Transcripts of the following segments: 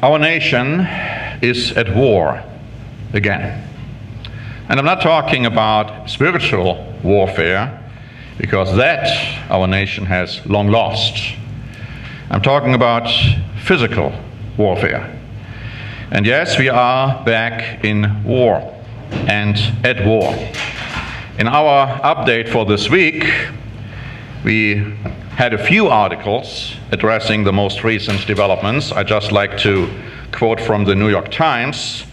Our nation is at war again. And I'm not talking about spiritual warfare, because that our nation has long lost. I'm talking about physical warfare. And yes, we are back in war and at war. In our update for this week, we had a few articles addressing the most recent developments. I'd just like to quote from the New York Times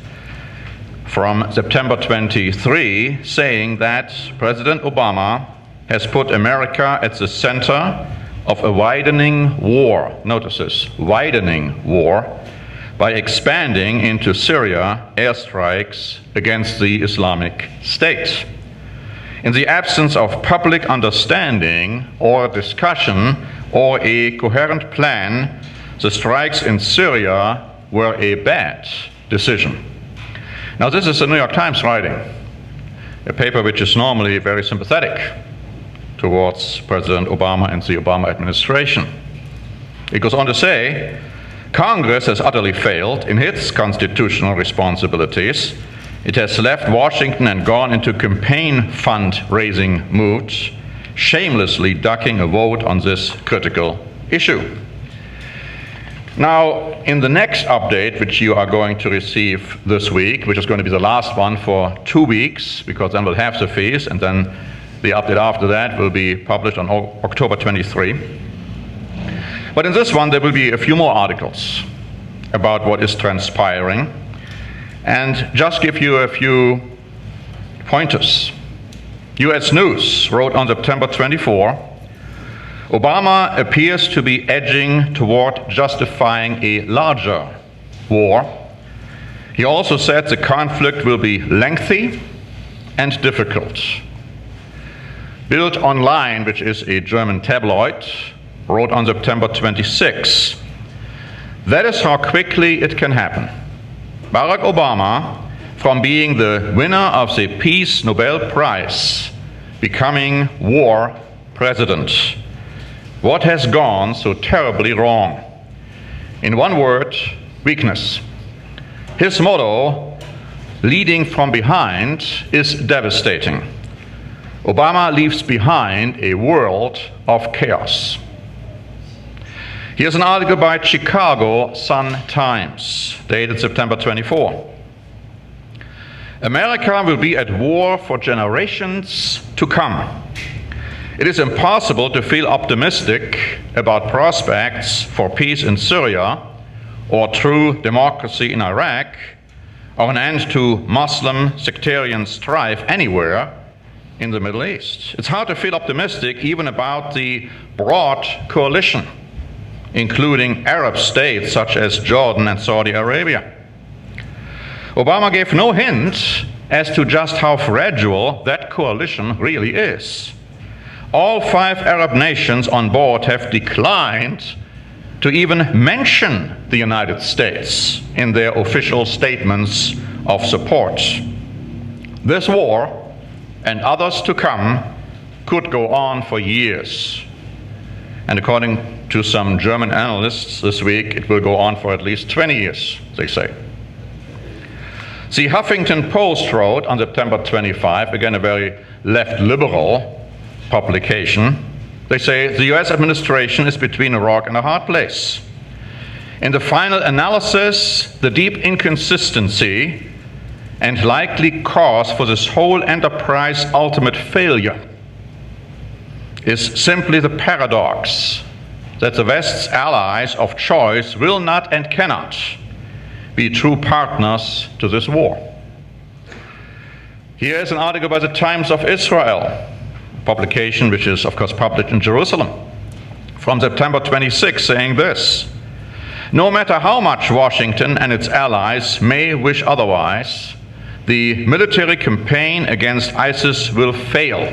from September 23, saying that President Obama has put America at the center of a widening war, notice this, widening war, by expanding into Syria airstrikes against the Islamic State. In the absence of public understanding or discussion or a coherent plan, the strikes in Syria were a bad decision. Now, this is the New York Times writing, a paper which is normally very sympathetic towards President Obama and the Obama administration. It goes on to say, Congress has utterly failed in its constitutional responsibilities. It has left Washington and gone into campaign fund-raising moods, shamelessly ducking a vote on this critical issue. Now, in the next update, which you are going to receive this week, which is going to be the last one for 2 weeks, because then we'll have the fees, and then the update after that will be published on October 23. But in this one, there will be a few more articles about what is transpiring, and just give you a few pointers. US News wrote on September 24, Obama appears to be edging toward justifying a larger war. He also said the conflict will be lengthy and difficult. Bild Online, which is a German tabloid, wrote on September 26, that is how quickly it can happen. Barack Obama, from being the winner of the Peace Nobel Prize, becoming war president. What has gone so terribly wrong? In one word, weakness. His motto, leading from behind, is devastating. Obama leaves behind a world of chaos. Here's an article by Chicago Sun-Times, dated September 24. America will be at war for generations to come. It is impossible to feel optimistic about prospects for peace in Syria, or true democracy in Iraq, or an end to Muslim sectarian strife anywhere in the Middle East. It's hard to feel optimistic even about the broad coalition, including Arab states such as Jordan and Saudi Arabia. Obama gave no hint as to just how fragile that coalition really is. All 5 Arab nations on board have declined to even mention the United States in their official statements of support. This war, and others to come, could go on for years. And according to some German analysts this week, it will go on for at least 20 years, they say. The Huffington Post wrote on September 25, again a very left-liberal publication, they say the US administration is between a rock and a hard place. In the final analysis, the deep inconsistency and likely cause for this whole enterprise's ultimate failure is simply the paradox that the West's allies of choice will not and cannot be true partners to this war. Here is an article by the Times of Israel, publication which is of course published in Jerusalem, from September 26, saying this: no matter how much Washington and its allies may wish otherwise, the military campaign against ISIS will fail,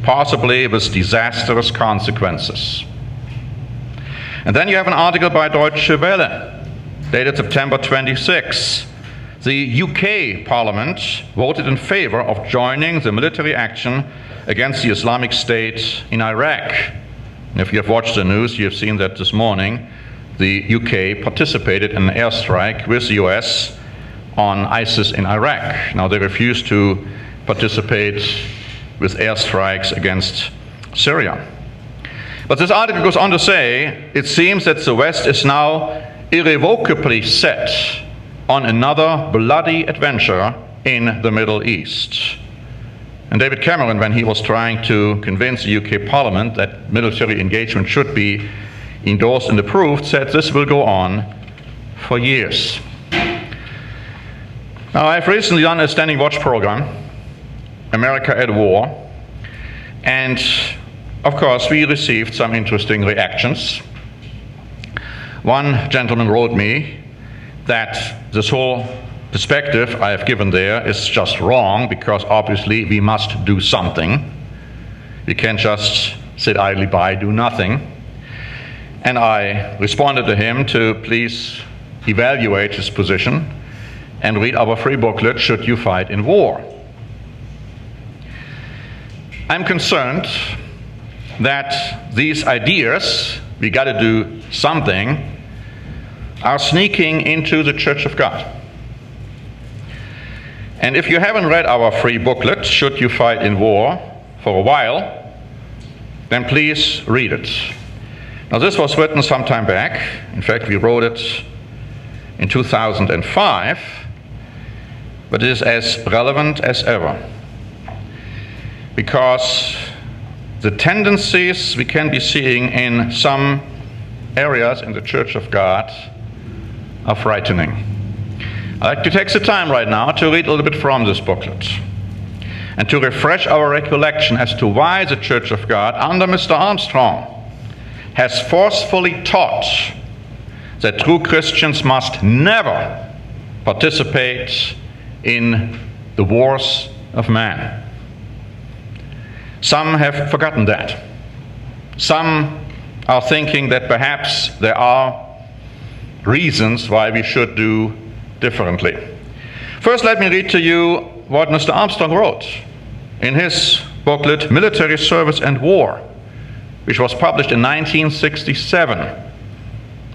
possibly with disastrous consequences. And then you have an article by Deutsche Welle, dated September 26. The UK Parliament voted in favor of joining the military action against the Islamic State in Iraq. And if you have watched the news, you have seen that this morning the UK participated in an airstrike with the US on ISIS in Iraq. Now, they refused to participate with airstrikes against Syria. But this article goes on to say, it seems that the West is now irrevocably set on another bloody adventure in the Middle East. And David Cameron, when he was trying to convince the UK Parliament that military engagement should be endorsed and approved, said this will go on for years. Now, I've recently done a standing watch program, America at War, and of course we received some interesting reactions. One gentleman wrote me that this whole perspective I have given there is just wrong, because obviously we must do something. We can't just sit idly by, do nothing. And I responded to him to please evaluate his position and read our free booklet, Should You Fight in War? I'm concerned that these ideas, we got to do something, are sneaking into the Church of God. And if you haven't read our free booklet, Should You Fight in War, for a while, then please read it. Now, this was written some time back. In fact, we wrote it in 2005, but it is as relevant as ever, because the tendencies we can be seeing in some areas in the Church of God are frightening. I'd like to take the time right now to read a little bit from this booklet and to refresh our recollection as to why the Church of God under Mr. Armstrong has forcefully taught that true Christians must never participate in the wars of man. Some have forgotten that. Some are thinking that perhaps there are reasons why we should do differently. First, let me read to you what Mr. Armstrong wrote in his booklet, Military Service and War, which was published in 1967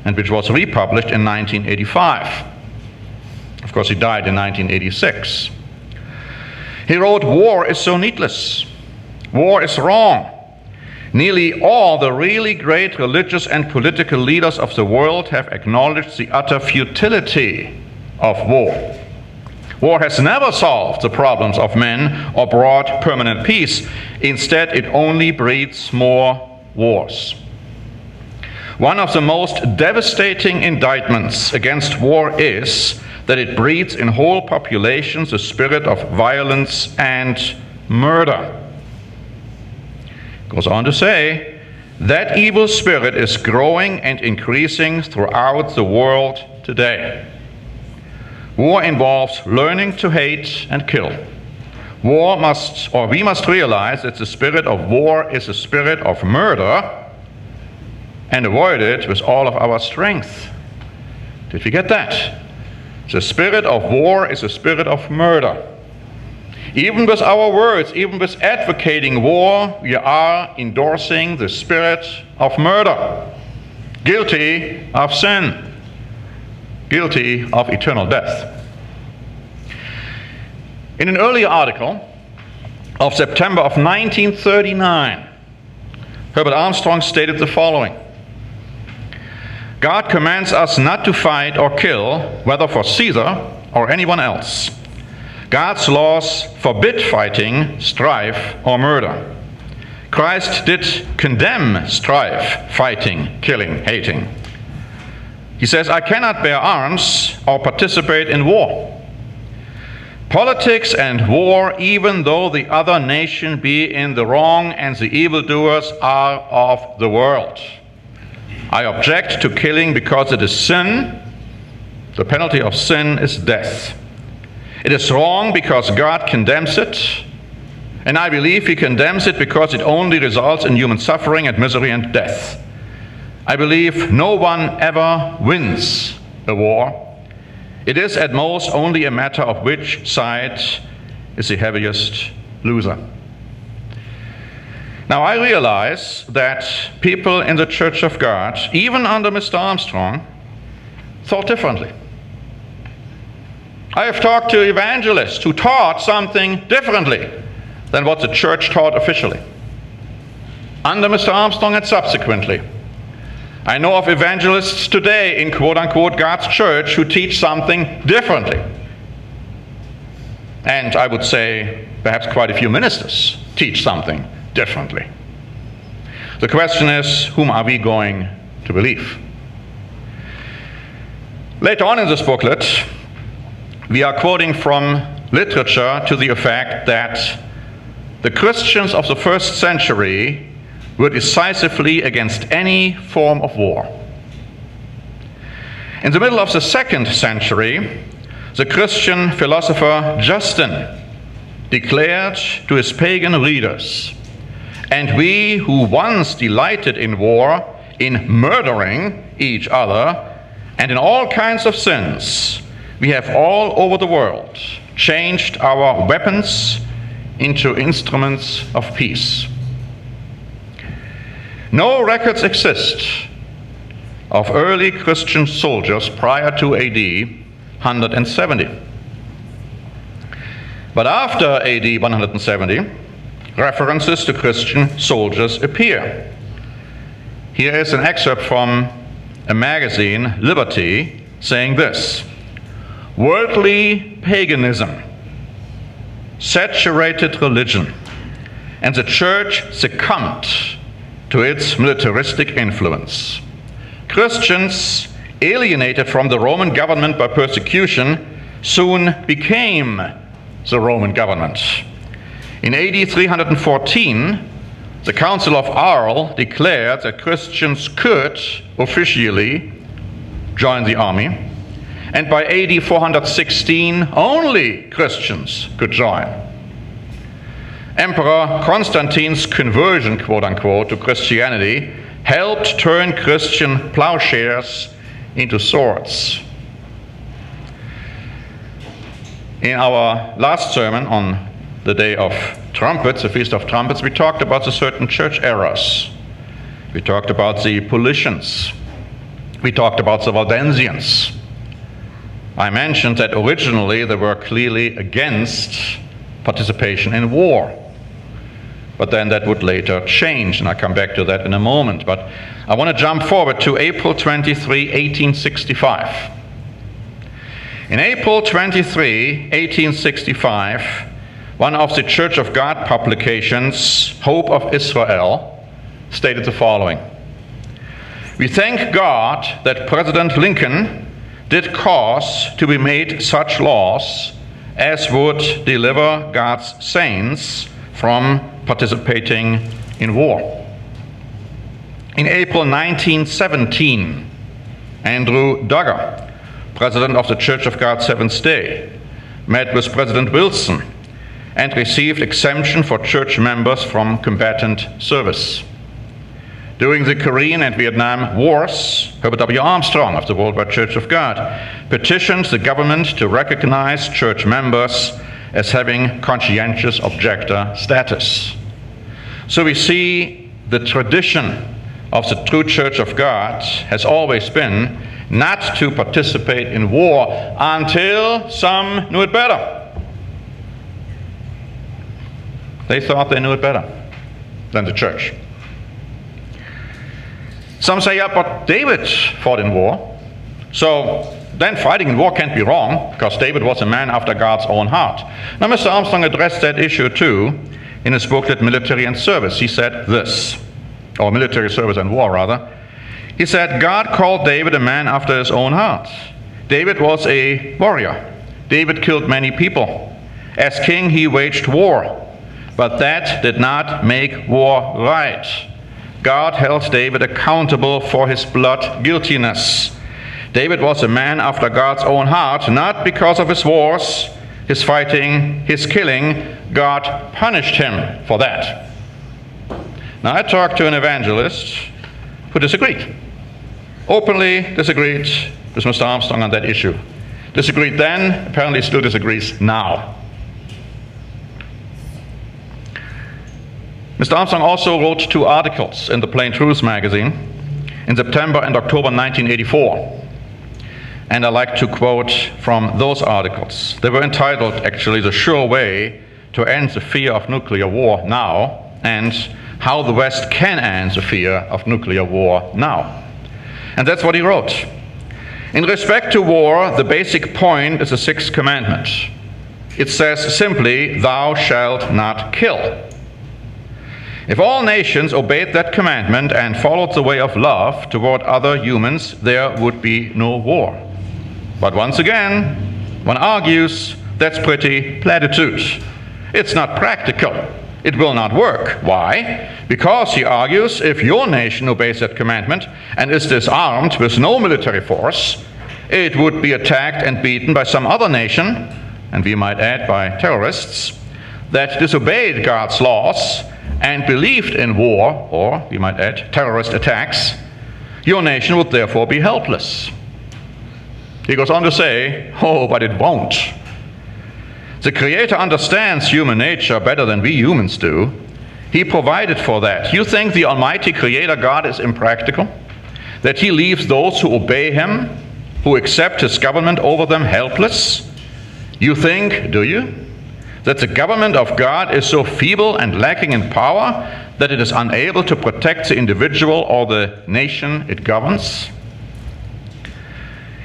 and which was republished in 1985. Of course, he died in 1986. He wrote, "War is so needless. War is wrong. Nearly all the really great religious and political leaders of the world have acknowledged the utter futility of war. War has never solved the problems of men or brought permanent peace. Instead, it only breeds more wars. One of the most devastating indictments against war is that it breeds in whole populations a spirit of violence and murder." Goes on to say, "That evil spirit is growing and increasing throughout the world today. War involves learning to hate and kill. We must realize that the spirit of war is a spirit of murder and avoid it with all of our strength." Did we get that? The spirit of war is a spirit of murder. Even with our words, even with advocating war, we are endorsing the spirit of murder, guilty of sin, guilty of eternal death. In an earlier article of September of 1939, Herbert Armstrong stated the following: "God commands us not to fight or kill, whether for Caesar or anyone else. God's laws forbid fighting, strife, or murder. Christ did condemn strife, fighting, killing, hating. He says, 'I cannot bear arms or participate in war. Politics and war, even though the other nation be in the wrong and the evildoers are of the world. I object to killing because it is sin. The penalty of sin is death. It is wrong because God condemns it, and I believe He condemns it because it only results in human suffering and misery and death. I believe no one ever wins a war. It is at most only a matter of which side is the heaviest loser.'" Now, I realize that people in the Church of God, even under Mr. Armstrong, thought differently. I have talked to evangelists who taught something differently than what the church taught officially, under Mr. Armstrong and subsequently. I know of evangelists today in quote-unquote God's church who teach something differently. And I would say perhaps quite a few ministers teach something differently. The question is, whom are we going to believe? Later on in this booklet, we are quoting from literature to the effect that the Christians of the first century were decisively against any form of war. In the middle of the second century, the Christian philosopher Justin declared to his pagan readers, "And we who once delighted in war, in murdering each other, and in all kinds of sins, we have all over the world changed our weapons into instruments of peace." No records exist of early Christian soldiers prior to AD 170. But after AD 170, references to Christian soldiers appear. Here is an excerpt from a magazine, Liberty, saying this: "Worldly paganism saturated religion, and the church succumbed to its militaristic influence. Christians, alienated from the Roman government by persecution, soon became the Roman government. In AD 314, the Council of Arles declared that Christians could officially join the army, and by AD 416, only Christians could join. Emperor Constantine's conversion, quote-unquote, to Christianity helped turn Christian plowshares into swords. In our last sermon on the Day of Trumpets, the Feast of Trumpets, we talked about the certain church errors. We talked about the Paulicians. We talked about the Waldensians. I mentioned that originally they were clearly against participation in war. But then that would later change, and I'll come back to that in a moment. But I want to jump forward to April 23, 1865. In April 23, 1865, one of the Church of God publications, Hope of Israel, stated the following: "We thank God that President Lincoln did cause to be made such laws as would deliver God's saints from participating in war." In April 1917, Andrew Duggar, president of the Church of God Seventh Day, met with President Wilson and received exemption for church members from combatant service. During the Korean and Vietnam Wars, Herbert W. Armstrong of the Worldwide Church of God petitioned the government to recognize church members as having conscientious objector status. So we see the tradition of the true Church of God has always been not to participate in war until some knew it better. They thought they knew it better than the church. Some say, yeah, but David fought in war, so then fighting in war can't be wrong, because David was a man after God's own heart. Now, Mr. Armstrong addressed that issue too in his booklet, Military and Service. He said this, or Military Service and War, rather. He said, "God called David a man after his own heart. David was a warrior. David killed many people. As king, he waged war. But that did not make war right. God held David accountable for his blood guiltiness. David was a man after God's own heart, not because of his wars, his fighting, his killing. God punished him for that." Now, I talked to an evangelist who disagreed, openly disagreed with Mr. Armstrong on that issue. Disagreed then, apparently still disagrees now. Mr. Armstrong also wrote 2 articles in the Plain Truth magazine in September and October 1984. And I like to quote from those articles. They were entitled, actually, "The Sure Way to End the Fear of Nuclear War Now," and "How the West Can End the Fear of Nuclear War Now." And that's what he wrote. In respect to war, the basic point is the 6th commandment. It says simply, "Thou shalt not kill." If all nations obeyed that commandment and followed the way of love toward other humans, there would be no war. But once again, one argues that's pretty platitude. It's not practical. It will not work. Why? Because, he argues, if your nation obeys that commandment and is disarmed with no military force, it would be attacked and beaten by some other nation, and we might add by terrorists, that disobeyed God's laws and believed in war, or we might add terrorist attacks. Your nation would therefore be helpless. He goes on to say, oh, but it won't. The Creator understands human nature better than we humans do. He provided for that. You think the Almighty Creator God is impractical? That He leaves those who obey Him, who accept His government over them, helpless? You think, do you, that the government of God is so feeble and lacking in power that it is unable to protect the individual or the nation it governs?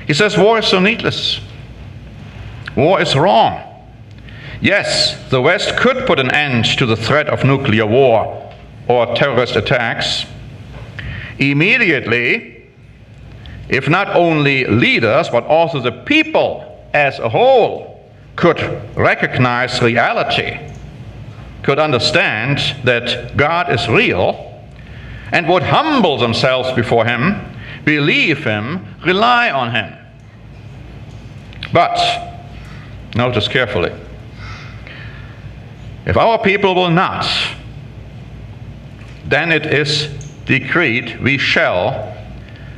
He says war is so needless. War is wrong. Yes, the West could put an end to the threat of nuclear war or terrorist attacks immediately, if not only leaders, but also the people as a whole could recognize reality, could understand that God is real, and would humble themselves before Him, believe Him, rely on Him. But, notice carefully, if our people will not, then it is decreed we shall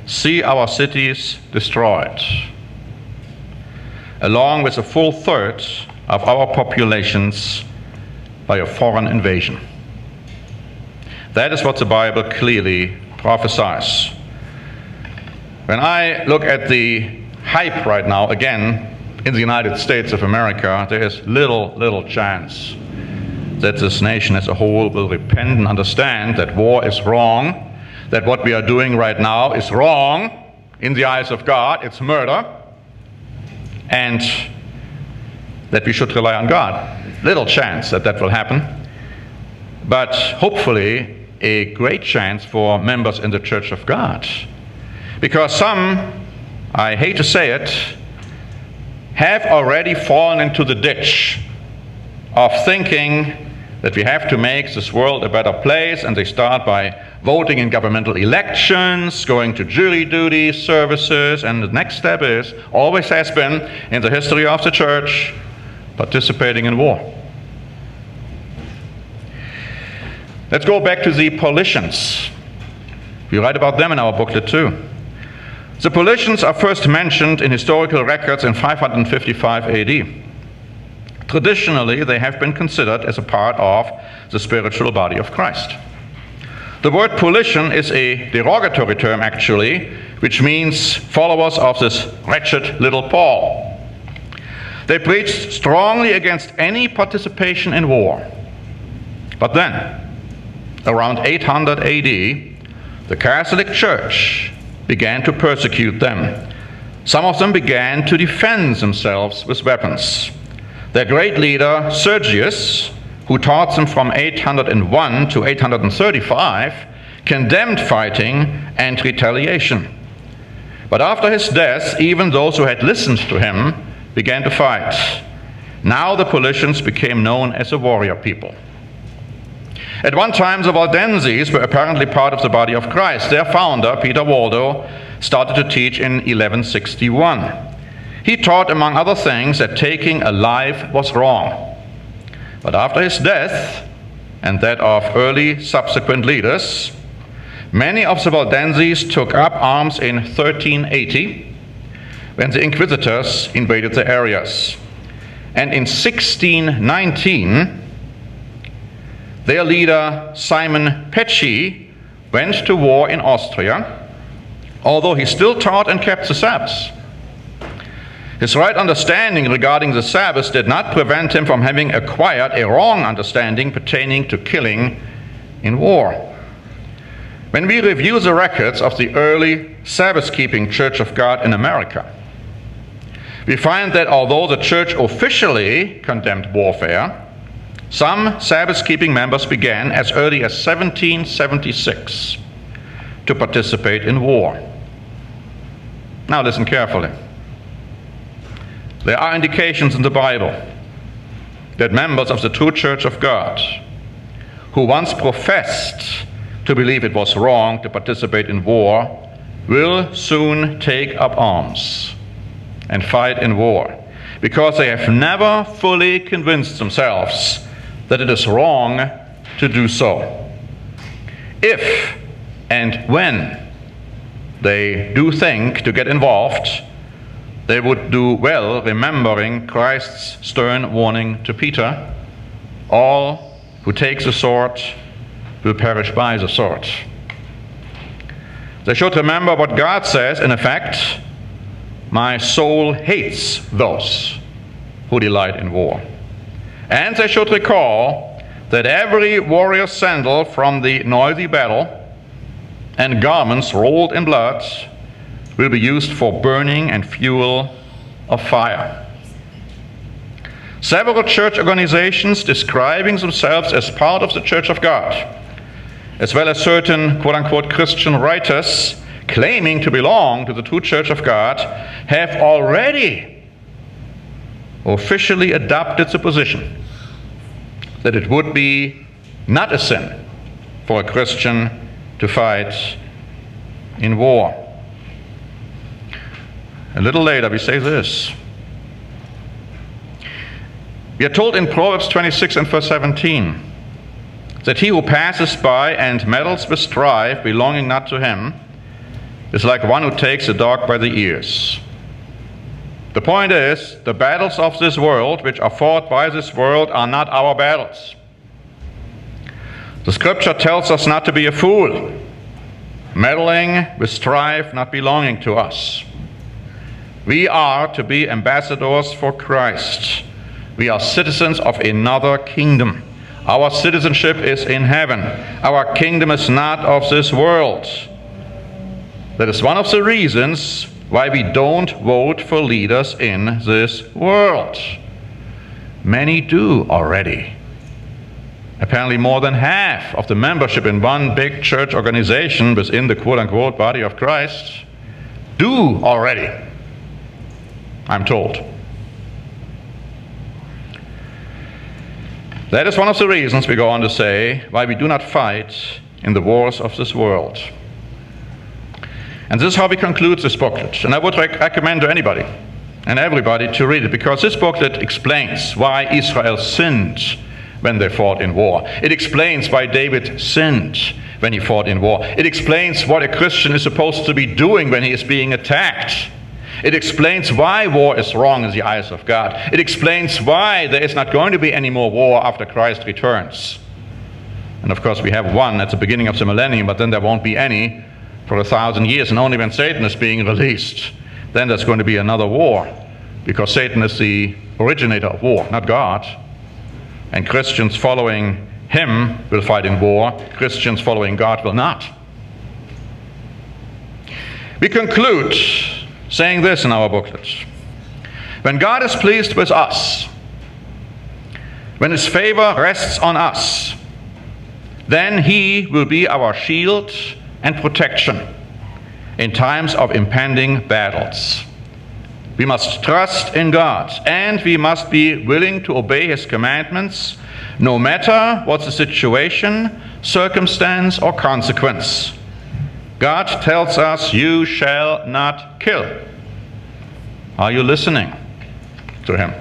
see our cities destroyed, along with a full third of our populations by a foreign invasion. That is what the Bible clearly prophesies. When I look at the hype right now, again, in the United States of America, there is little chance that this nation as a whole will repent and understand that war is wrong, that what we are doing right now is wrong in the eyes of God, it's murder, and that we should rely on God. Little chance that that will happen, but hopefully a great chance for members in the Church of God. Because some, I hate to say it, have already fallen into the ditch of thinking that we have to make this world a better place, and they start by voting in governmental elections, going to jury duty services, and the next step is, always has been in the history of the church, participating in war. Let's go back to the Paulicians. We write about them in our booklet too. The Paulicians are first mentioned in historical records in 555 AD. Traditionally, they have been considered as a part of the spiritual body of Christ. The word Paulician is a derogatory term, actually, which means followers of this wretched little Paul. They preached strongly against any participation in war. But then, around 800 AD, the Catholic Church began to persecute them. Some of them began to defend themselves with weapons. Their great leader, Sergius, who taught them from 801 to 835, condemned fighting and retaliation. But after his death, even those who had listened to him began to fight. Now the Paulicians became known as a warrior people. At one time, the Waldenses were apparently part of the body of Christ. Their founder, Peter Waldo, started to teach in 1161. He taught, among other things, that taking a life was wrong. But after his death, and that of early subsequent leaders, many of the Waldenses took up arms in 1380, when the Inquisitors invaded the areas. And in 1619, Their leader, Simon Pecci, went to war in Austria, although he still taught and kept the Sabbath. His right understanding regarding the Sabbath did not prevent him from having acquired a wrong understanding pertaining to killing in war. When we review the records of the early Sabbath-keeping Church of God in America, we find that although the church officially condemned warfare, some Sabbath-keeping members began as early as 1776 to participate in war. Now listen carefully. There are indications in the Bible that members of the true Church of God, who once professed to believe it was wrong to participate in war, will soon take up arms and fight in war, because they have never fully convinced themselves that it is wrong to do so. If and when they do think to get involved, they would do well remembering Christ's stern warning to Peter, all who take the sword will perish by the sword. They should remember what God says, in effect, my soul hates those who delight in war. And they should recall that every warrior's sandal from the noisy battle and garments rolled in blood will be used for burning and fuel of fire. Several church organizations describing themselves as part of the Church of God, as well as certain quote-unquote Christian writers claiming to belong to the true Church of God, have already officially adopted the position that it would be not a sin for a Christian to fight in war. A little later we say this. We are told in Proverbs 26 and verse 17 that he who passes by and meddles with strife belonging not to him is like one who takes a dog by the ears. The point is, the battles of this world, which are fought by this world, are not our battles. The scripture tells us not to be a fool, meddling with strife not belonging to us. We are to be ambassadors for Christ. We are citizens of another kingdom. Our citizenship is in heaven. Our kingdom is not of this world. That is one of the reasons why we don't vote for leaders in this world. Many do already. Apparently more than half of the membership in one big church organization within the quote-unquote body of Christ do already, I'm told. That is one of the reasons, we go on to say, why we do not fight in the wars of this world. And this is how we conclude this booklet. And I would recommend to anybody and everybody to read it, because this booklet explains why Israel sinned when they fought in war. It explains why David sinned when he fought in war. It explains what a Christian is supposed to be doing when he is being attacked. It explains why war is wrong in the eyes of God. It explains why there is not going to be any more war after Christ returns. And of course we have one at the beginning of the millennium, but then there won't be any for 1,000 years, and only when Satan is being released, then there's going to be another war, because Satan is the originator of war, not God. And Christians following him will fight in war. Christians following God will not. We conclude saying this in our booklet. When God is pleased with us, when his favor rests on us, then he will be our shield and protection in times of impending battles. We must trust in God, and we must be willing to obey his commandments, no matter what the situation, circumstance, or consequence. God tells us, you shall not kill. Are you listening to him?